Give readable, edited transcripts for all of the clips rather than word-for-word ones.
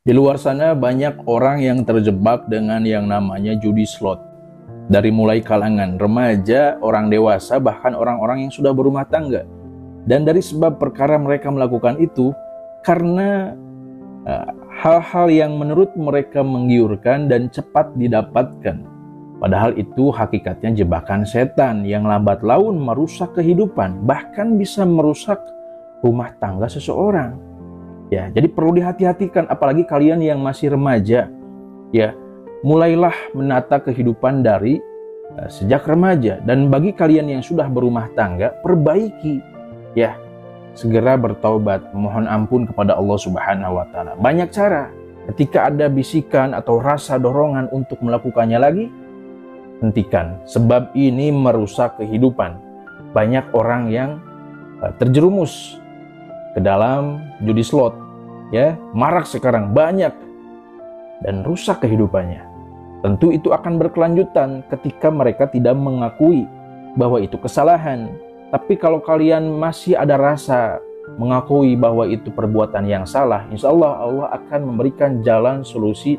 Di luar sana banyak orang yang terjebak dengan yang namanya judi slot. Dari mulai kalangan remaja, orang dewasa, bahkan orang-orang yang sudah berumah tangga. Dan dari sebab perkara mereka melakukan itu, karena hal-hal yang menurut mereka menggiurkan dan cepat didapatkan. Padahal itu hakikatnya jebakan setan yang lambat laun merusak kehidupan, bahkan bisa merusak rumah tangga seseorang. Ya, jadi perlu dihati-hatikan, apalagi kalian yang masih remaja. Ya, mulailah menata kehidupan dari sejak remaja. Dan bagi kalian yang sudah berumah tangga, perbaiki. Ya, segera bertaubat, mohon ampun kepada Allah Subhanahu wa taala. Banyak cara. Ketika ada bisikan atau rasa dorongan untuk melakukannya lagi, hentikan. Sebab ini merusak kehidupan. Banyak orang yang terjerumus ke dalam judi slot, ya, marak sekarang banyak dan rusak kehidupannya. Tentu itu akan berkelanjutan ketika mereka tidak mengakui bahwa itu kesalahan. Tapi kalau kalian masih ada rasa mengakui bahwa itu perbuatan yang salah, insya Allah Allah akan memberikan jalan solusi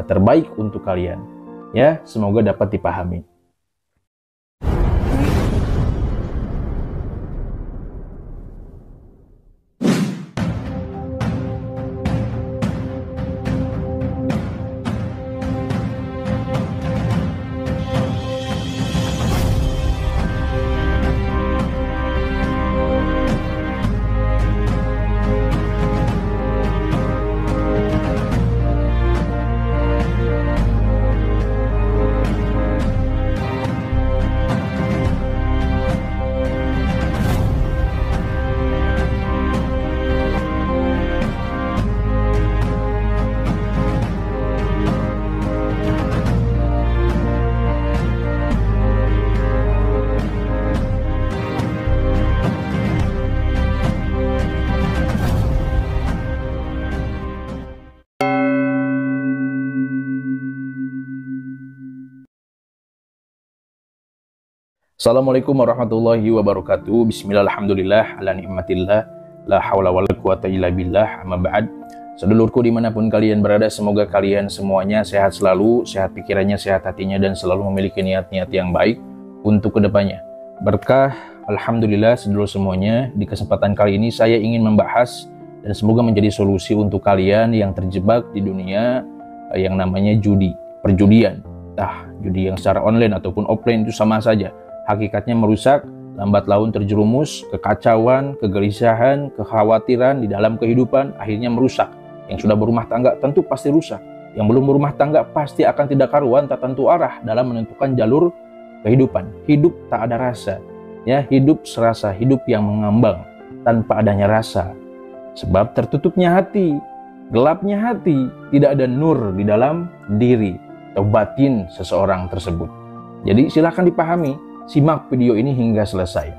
terbaik untuk kalian. Ya, semoga dapat dipahami. Assalamualaikum warahmatullahi wabarakatuh. Bismillah, alhamdulillah, ala ni'matillah, la hawla wa la quwata illa billah, amma ba'd. Sedulurku dimanapun kalian berada, semoga kalian semuanya sehat selalu, sehat pikirannya, sehat hatinya, dan selalu memiliki niat-niat yang baik untuk kedepannya. Berkah, alhamdulillah sedulur semuanya. Di kesempatan kali ini saya ingin membahas dan semoga menjadi solusi untuk kalian yang terjebak di dunia yang namanya judi, perjudian. Judi yang secara online ataupun offline itu sama saja. Hakikatnya merusak, lambat laun terjerumus, kekacauan, kegelisahan, kekhawatiran di dalam kehidupan, akhirnya merusak. Yang sudah berumah tangga tentu pasti rusak. Yang belum berumah tangga pasti akan tidak karuan, tak tentu arah dalam menentukan jalur kehidupan. Hidup tak ada rasa, ya, hidup serasa, hidup yang mengambang tanpa adanya rasa. Sebab tertutupnya hati, gelapnya hati, tidak ada nur di dalam diri atau batin seseorang tersebut. Jadi silakan dipahami. Simak video ini hingga selesai.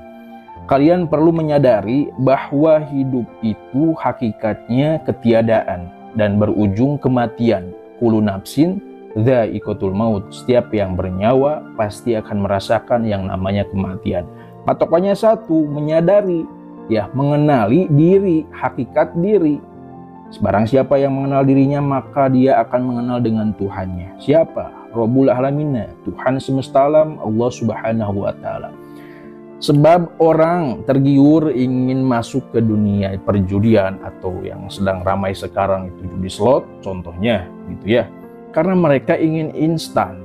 Kalian perlu menyadari bahwa hidup itu hakikatnya ketiadaan dan berujung kematian. Kullu nafsin dha'iqatul maut. Setiap yang bernyawa pasti akan merasakan yang namanya kematian. Patokannya satu, menyadari, ya, mengenali diri, hakikat diri. Barang siapa yang mengenal dirinya, maka dia akan mengenal dengan Tuhannya. Siapa? Rabbul Alamina, Tuhan semesta alam, Allah Subhanahu wa taala. Sebab orang tergiur ingin masuk ke dunia perjudian atau yang sedang ramai sekarang itu judi slot contohnya gitu ya. Karena mereka ingin instan.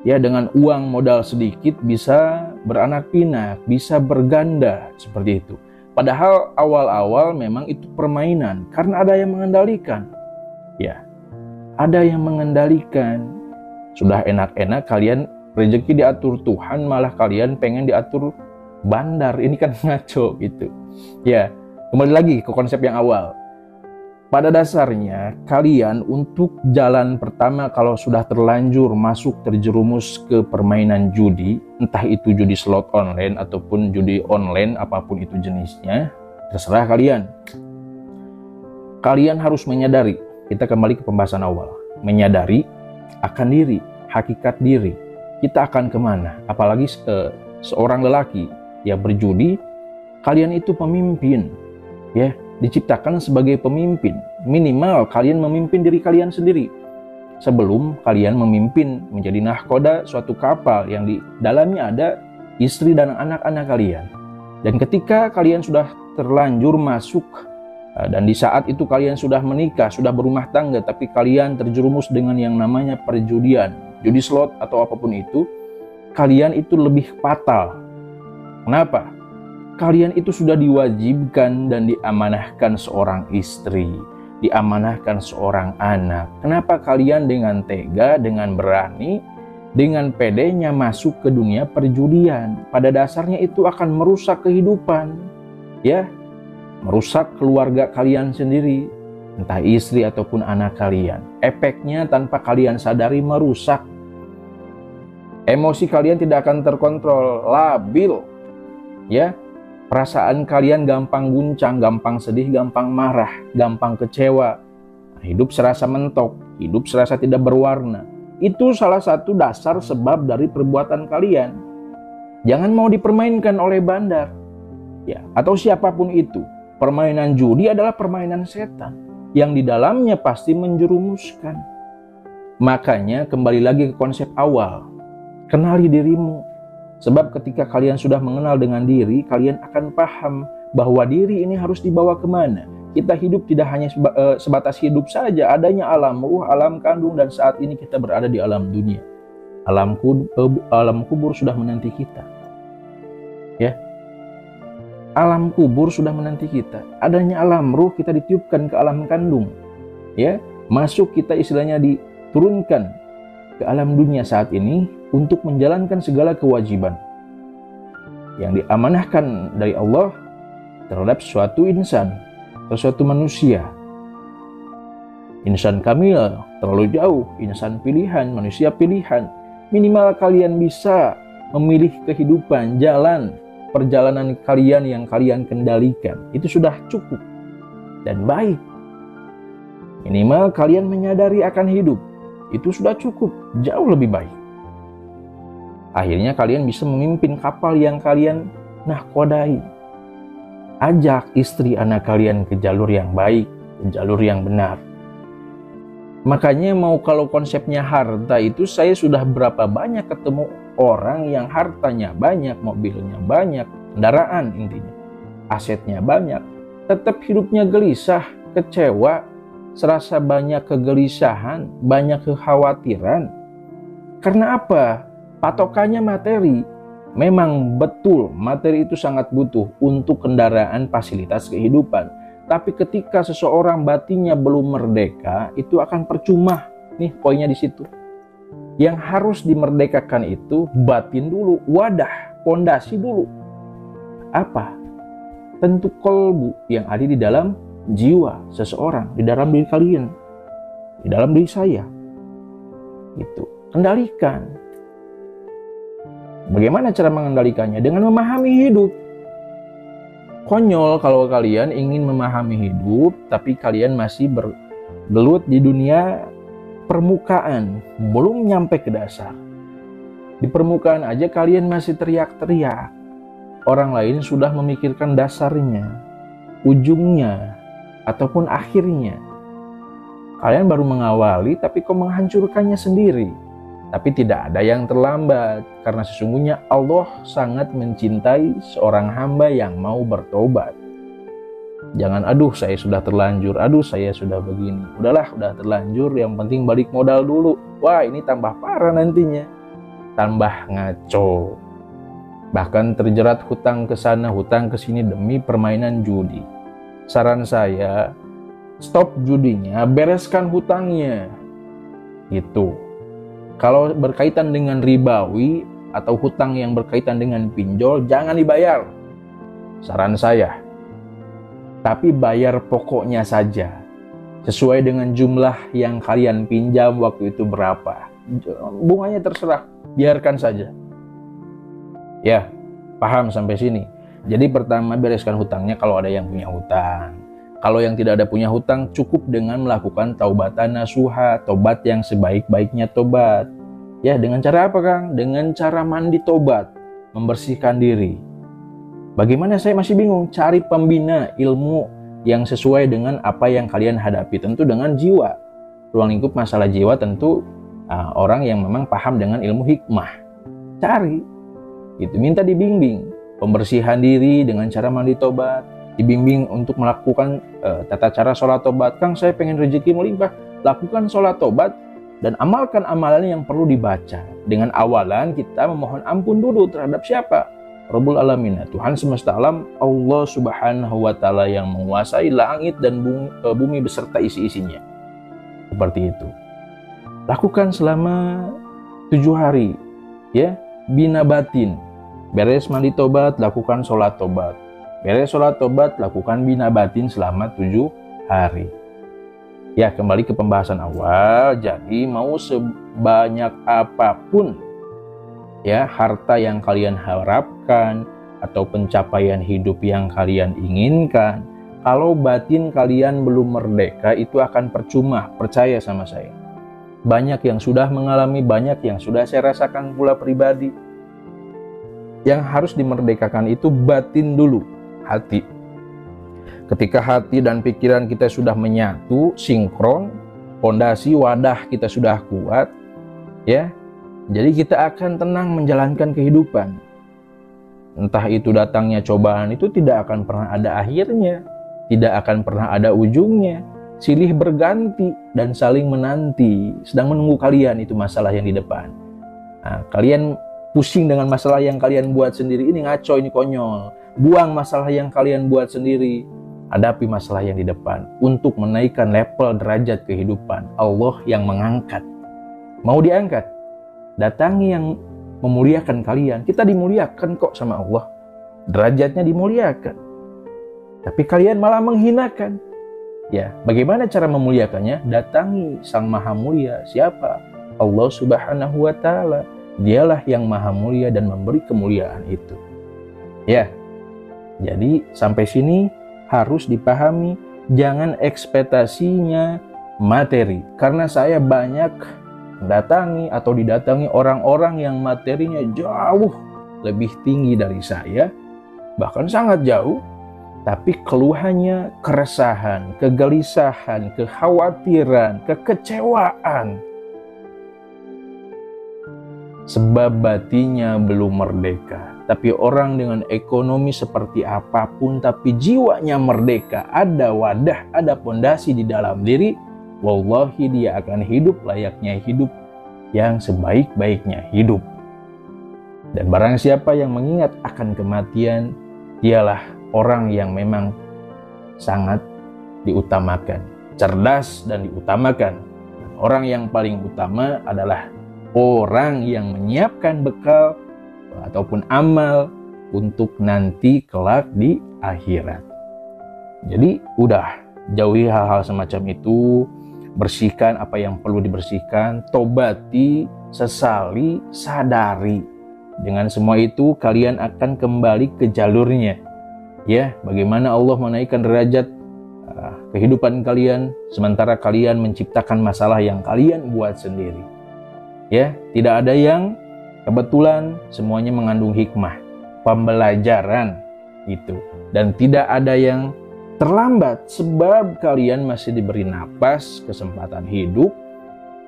Ya, dengan uang modal sedikit bisa beranak pinak, bisa berganda seperti itu. Padahal awal-awal memang itu permainan karena ada yang mengendalikan. Ya. Ada yang mengendalikan. Sudah enak-enak kalian rezeki diatur Tuhan, malah kalian pengen diatur bandar. Ini kan ngaco gitu. Ya, kembali lagi ke konsep yang awal. Pada dasarnya kalian untuk jalan pertama kalau sudah terlanjur masuk terjerumus ke permainan judi, entah itu judi slot online ataupun judi online apapun itu jenisnya, terserah kalian. Kalian harus menyadari, kita kembali ke pembahasan awal, menyadari akan diri, hakikat diri, kita akan kemana. Apalagi seorang lelaki yang berjudi, kalian itu pemimpin, ya, diciptakan sebagai pemimpin, minimal kalian memimpin diri kalian sendiri sebelum kalian memimpin menjadi nahkoda suatu kapal yang di dalamnya ada istri dan anak-anak kalian. Dan ketika kalian sudah terlanjur masuk dan di saat itu kalian sudah menikah, sudah berumah tangga, tapi kalian terjerumus dengan yang namanya perjudian, judi slot atau apapun itu, kalian itu lebih fatal. Kenapa? Kalian itu sudah diwajibkan dan diamanahkan seorang istri, diamanahkan seorang anak. Kenapa kalian dengan tega, dengan berani, dengan pedenya masuk ke dunia perjudian? Pada dasarnya itu akan merusak kehidupan, ya, merusak keluarga kalian sendiri, entah istri ataupun anak kalian. Efeknya tanpa kalian sadari merusak. Emosi kalian tidak akan terkontrol, labil, ya. Perasaan kalian gampang guncang, gampang sedih, gampang marah, gampang kecewa. Hidup serasa mentok, hidup serasa tidak berwarna. Itu salah satu dasar sebab dari perbuatan kalian. Jangan mau dipermainkan oleh bandar, ya, atau siapapun itu. Permainan judi adalah permainan setan yang di dalamnya pasti menjerumuskan. Makanya kembali lagi ke konsep awal. Kenali dirimu. Sebab ketika kalian sudah mengenal dengan diri, kalian akan paham bahwa diri ini harus dibawa kemana. Kita hidup tidak hanya sebatas hidup saja, adanya alam ruh, alam kandung, dan saat ini kita berada di alam dunia. Alam kubur sudah menanti kita. Ya. Alam kubur sudah menanti kita. Adanya alam ruh, kita ditiupkan ke alam kandung. Ya, masuk kita istilahnya diturunkan ke alam dunia saat ini untuk menjalankan segala kewajiban yang diamanahkan dari Allah terhadap suatu insan, atau suatu manusia. Insan kamil terlalu jauh, insan pilihan, manusia pilihan. Minimal kalian bisa memilih kehidupan, jalan, perjalanan kalian yang kalian kendalikan. Itu sudah cukup dan baik. Minimal kalian menyadari akan hidup. Itu sudah cukup, jauh lebih baik. Akhirnya kalian bisa memimpin kapal yang kalian nahkodai. Ajak istri anak kalian ke jalur yang baik, ke jalur yang benar. Makanya mau kalau konsepnya harta itu, saya sudah berapa banyak ketemu orang yang hartanya banyak, mobilnya banyak, kendaraan intinya, asetnya banyak, tetap hidupnya gelisah, kecewa, serasa banyak kegelisahan, banyak kekhawatiran. Karena apa? Patokannya materi. Memang betul materi itu sangat butuh untuk kendaraan fasilitas kehidupan. Tapi ketika seseorang batinnya belum merdeka, itu akan percuma. Nih poinnya di situ. Yang harus dimerdekakan itu batin dulu, wadah, pondasi dulu. Apa? Tentu kolbu yang ada di dalam jiwa seseorang, di dalam diri kalian, di dalam diri saya. Itu kendalikan. Bagaimana cara mengendalikannya? Dengan memahami hidup. Konyol kalau kalian ingin memahami hidup, tapi kalian masih bergelut di dunia permukaan, belum nyampe ke dasar. Di permukaan aja kalian masih teriak-teriak. Orang lain sudah memikirkan dasarnya, ujungnya, ataupun akhirnya. Kalian baru mengawali, tapi kok menghancurkannya sendiri. Tapi tidak ada yang terlambat, karena sesungguhnya Allah sangat mencintai seorang hamba yang mau bertobat. Jangan, aduh saya sudah terlanjur, aduh saya sudah begini. Udahlah, udah terlanjur, yang penting balik modal dulu. Wah, ini tambah parah nantinya. Tambah ngaco. Bahkan terjerat hutang ke sana, hutang ke sini demi permainan judi. Saran saya, stop judinya, bereskan hutangnya. Gitu. Kalau berkaitan dengan ribawi atau hutang yang berkaitan dengan pinjol, jangan dibayar. Saran saya. Tapi bayar pokoknya saja. Sesuai dengan jumlah yang kalian pinjam waktu itu berapa. Bunganya terserah, biarkan saja. Ya, paham sampai sini. Jadi pertama bereskan hutangnya kalau ada yang punya hutang. Kalau yang tidak ada punya hutang, cukup dengan melakukan taubatan nasuha, tobat yang sebaik-baiknya tobat. Ya, dengan cara apa, Kang? Dengan cara mandi tobat, membersihkan diri. Bagaimana saya masih bingung? Cari pembina ilmu yang sesuai dengan apa yang kalian hadapi, tentu dengan jiwa. Ruang lingkup masalah jiwa tentu orang yang memang paham dengan ilmu hikmah. Cari, itu minta dibimbing, pembersihan diri dengan cara mandi tobat, dibimbing untuk melakukan tata cara sholat tobat. Kang, saya pengen rezeki melimpah, lakukan sholat tobat dan amalkan amalan yang perlu dibaca. Dengan awalan kita memohon ampun dulu terhadap siapa? Rabbul Alamin, Tuhan semesta alam, Allah Subhanahu wa Ta'ala yang menguasai langit dan bumi beserta isi-isinya. Seperti itu. Lakukan selama 7 hari, ya, bina batin. Beres mandi tobat, lakukan sholat tobat. Beres sholat tobat, lakukan bina batin selama 7 hari. Ya, kembali ke pembahasan awal. Jadi mau sebanyak apapun ya harta yang kalian harapkan atau pencapaian hidup yang kalian inginkan, kalau batin kalian belum merdeka, itu akan percuma. Percaya sama saya. Banyak yang sudah mengalami, banyak yang sudah saya rasakan pula pribadi. Yang harus dimerdekakan itu batin dulu, hati. Ketika hati dan pikiran kita sudah menyatu, sinkron, fondasi wadah kita sudah kuat, ya, jadi kita akan tenang menjalankan kehidupan. Entah itu datangnya cobaan, itu tidak akan pernah ada akhirnya, tidak akan pernah ada ujungnya. Silih berganti dan saling menanti, sedang menunggu kalian itu masalah yang di depan. Nah, kalian pusing dengan masalah yang kalian buat sendiri, ini ngaco, ini konyol. Buang masalah yang kalian buat sendiri, hadapi masalah yang di depan untuk menaikkan level derajat kehidupan. Allah yang mengangkat. Mau diangkat? Datangi yang memuliakan kalian. Kita dimuliakan kok sama Allah. Derajatnya dimuliakan. Tapi kalian malah menghinakan. Ya, bagaimana cara memuliakannya? Datangi Sang Maha Mulia. Siapa? Allah Subhanahu wa Ta'ala. Dialah yang maha mulia dan memberi kemuliaan itu. Ya, jadi sampai sini harus dipahami, jangan ekspektasinya materi. Karena saya banyak mendatangi atau didatangi orang-orang yang materinya jauh lebih tinggi dari saya, bahkan sangat jauh, tapi keluhannya keresahan, kegelisahan, kekhawatiran, kekecewaan. Sebab batinnya belum merdeka. Tapi orang dengan ekonomi seperti apapun, tapi jiwanya merdeka, ada wadah, ada pondasi di dalam diri, wallahi dia akan hidup layaknya hidup yang sebaik-baiknya hidup. Dan barang siapa yang mengingat akan kematian, dialah orang yang memang sangat diutamakan, cerdas dan diutamakan. Dan orang yang paling utama adalah orang yang menyiapkan bekal ataupun amal untuk nanti kelak di akhirat. Jadi udah jauhi hal-hal semacam itu, bersihkan apa yang perlu dibersihkan, tobati, sesali, sadari. Dengan semua itu kalian akan kembali ke jalurnya. Ya, bagaimana Allah menaikkan derajat kehidupan kalian sementara kalian menciptakan masalah yang kalian buat sendiri. Ya, tidak ada yang kebetulan, semuanya mengandung hikmah, pembelajaran itu. Dan tidak ada yang terlambat sebab kalian masih diberi napas, kesempatan hidup,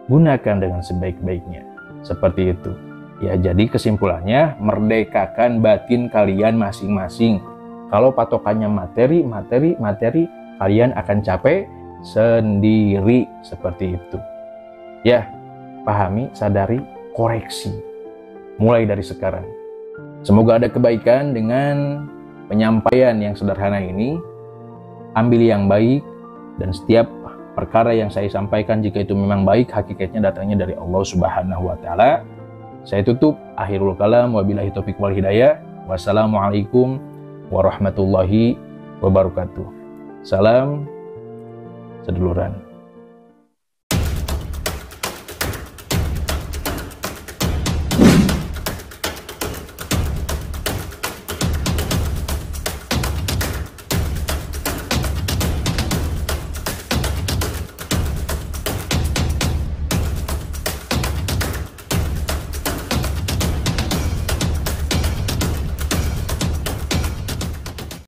gunakan dengan sebaik-baiknya. Seperti itu. Ya, jadi kesimpulannya, merdekakan batin kalian masing-masing. Kalau patokannya materi, kalian akan capek sendiri. Seperti itu. Ya, pahami, sadari, koreksi. Mulai dari sekarang. Semoga ada kebaikan dengan penyampaian yang sederhana ini. Ambil yang baik, dan setiap perkara yang saya sampaikan jika itu memang baik, hakikatnya datangnya dari Allah Subhanahu wa Ta'ala. Saya tutup, akhirul kalam, wabillahi taufiq wal hidayah. Wassalamualaikum warahmatullahi wabarakatuh. Salam seduluran.